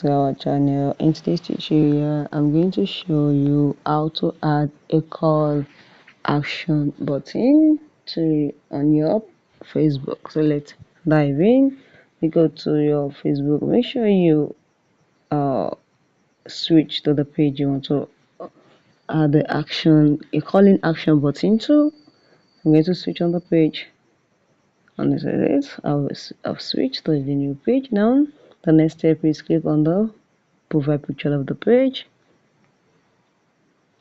to our channel. In today's tutorial, I'm going to show you how to add a call action button on your Facebook. So let's dive in. You go to your Facebook, make sure you switch to the page you want to add a calling action button to. I'm going to switch on the page. And this is it. I've switched to the new page now. The next step is click on the profile picture of the page,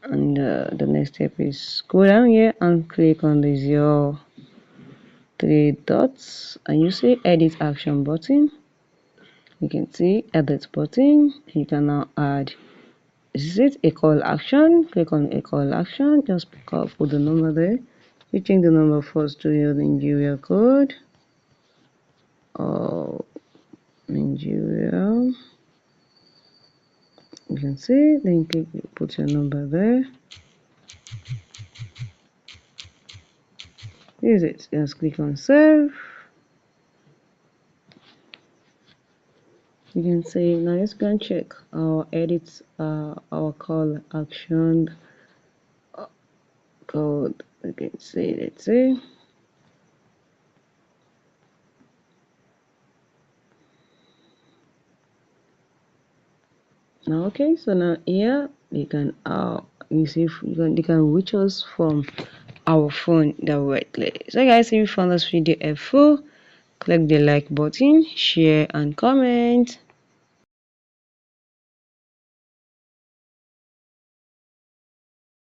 and the next step is go down here and click on these your three dots, and you see edit action button. You can see edit button. You can now add, is it a call action? Click on a call action, just put the number there. You change the number first to your Nigeria code or Nigeria. You can see, then put your number there. Use it. Just click on save. You can see now. Let's go and check our edits, our call action code. You can see. Let's see. Now, okay. So now here you can you see you can reach us from our phone directly. So guys, if you found this video helpful, click the like button, share and comment.